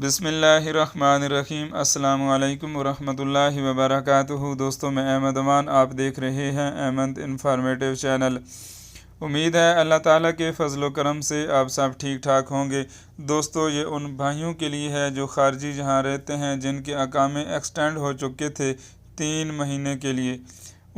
बिस्मिल्लाहिर्रहमानिर्रहीम। अस्सलामु अलैकुम वरहमतुल्लाहि वबरकातुहू। दोस्तों, मैं अहमद अमान, आप देख रहे हैं अहमद इंफॉर्मेटिव चैनल। उम्मीद है अल्लाह ताला के फ़ज़ल व करम से आप सब ठीक ठाक होंगे। दोस्तों, ये उन भाइयों के लिए है जो ख़ारजी जहाँ रहते हैं, जिनके अकामे एक्सटेंड हो चुके थे 3 महीने के लिए,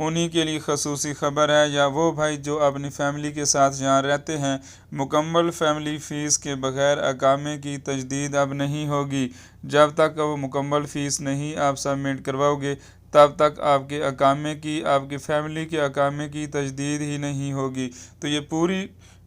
उन्हीं के लिए खसूसी ख़बर है। या वो भाई जो अपनी फ़ैमिली के साथ यहाँ रहते हैं, मुकम्मल फ़ैमिली फ़ीस के बग़ैर अकामे की तजदीद अब नहीं होगी। जब तक वो मुकम्मल फ़ीस नहीं आप सबमिट करवाओगे, तब तक आपके अकामे की, आपकी फ़ैमिली के अकामे की तजदीद ही नहीं होगी। तो ये पूरी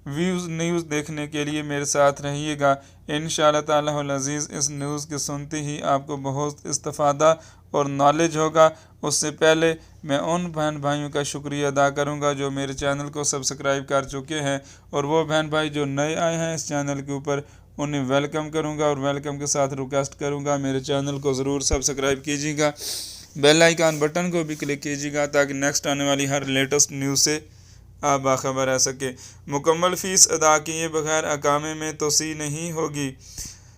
न्यूज़ देखने के लिए मेरे साथ रहिएगा। इंशाअल्लाह ताला अज़ीज़ इस न्यूज़ के सुनते ही आपको बहुत इस्तिफ़ादा और नॉलेज होगा। उससे पहले मैं उन बहन भाइयों का शुक्रिया अदा करूंगा जो मेरे चैनल को सब्सक्राइब कर चुके हैं, और वो बहन भाई जो नए आए हैं इस चैनल के ऊपर, उन्हें वेलकम करूंगा और वेलकम के साथ रिक्वेस्ट करूंगा मेरे चैनल को ज़रूर सब्सक्राइब कीजिएगा। बेल आइकन बटन को भी क्लिक कीजिएगा ताकि नेक्स्ट आने वाली हर लेटेस्ट न्यूज़ से आप बाखबर रह सके। मुकम्मल फ़ीस अदा किए बगैर अकामे में तोसी नहीं होगी।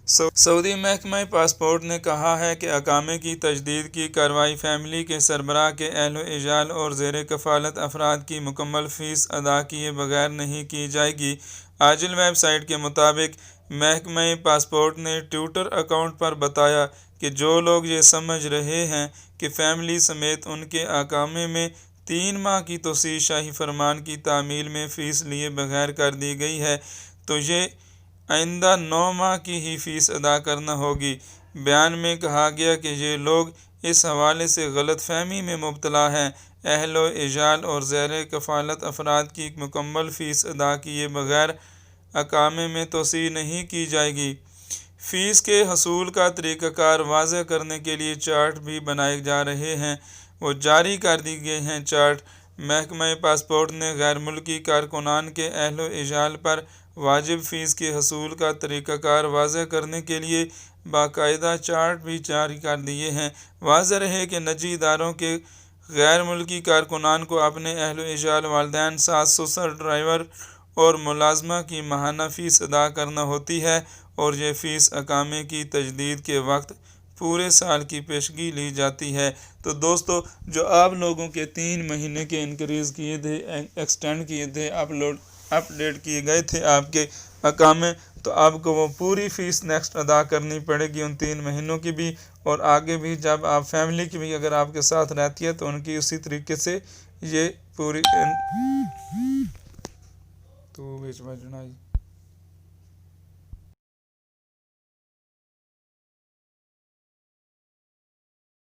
सऊदी महकमा पासपोर्ट ने कहा है कि अकामे की तजदीद की कार्रवाई फ़ैमिली के सरबराह के अहल इजाल और ज़ेर कफ़ालत अफराद की मुकम्मल फ़ीस अदा किए बगैर नहीं की जाएगी। आजिल वेबसाइट के मुताबिक महकमा पासपोर्ट ने ट्विटर अकाउंट पर बताया कि जो लोग ये समझ रहे हैं कि फ़ैमिली समेत उनके अकामे में 3 माह की तोसी शाही फरमान की तामील में फ़ीस लिए बगैर कर दी गई है, तो ये आइंदा 9 माह की ही फ़ीस अदा करना होगी। बयान में कहा गया कि ये लोग इस हवाले से गलत फ़हमी में मुब्तला हैं। अहलो इजाल और ज़ेर कफ़ालत अफराद की मुकम्मल फ़ीस अदा किए बगैर अकामे में तोसी नहीं की जाएगी। फ़ीस के हसूल का तरीक़ाकार वाज़ह करने के लिए चार्ट भी बनाए जा रहे हैं, वो जारी कर दी गए हैं। चार्ट महकमा पासपोर्ट ने गैर मुल्की कारकुनान के अहलो इजाल पर वाजिब फ़ीस के हसूल का तरीक़ाकार वाज़ह करने के लिए बाकायदा चार्ट भी जारी कर दिए हैं। वाज़ह रहे कि निजी इदारों के गैर मुल्की कारकुनान को अपने अहलो इजाल, वालिदैन, सास ससुर, ड्राइवर और मुलाजमा की माहाना फ़ीस अदा करना होती है, और ये फ़ीस अकामे की तजदीद के वक्त पूरे साल की पेशगी ली जाती है। तो दोस्तों, जो आप लोगों के 3 महीने के इंक्रीज़ किए थे, एक्सटेंड किए थे, अपडेट किए गए थे आपके अकामे, तो आपको वो पूरी फ़ीस नेक्स्ट अदा करनी पड़ेगी उन 3 महीनों की भी, और आगे भी जब आप फैमिली की भी अगर आपके साथ रहती है तो उनकी उसी तरीके से ये पूरी तो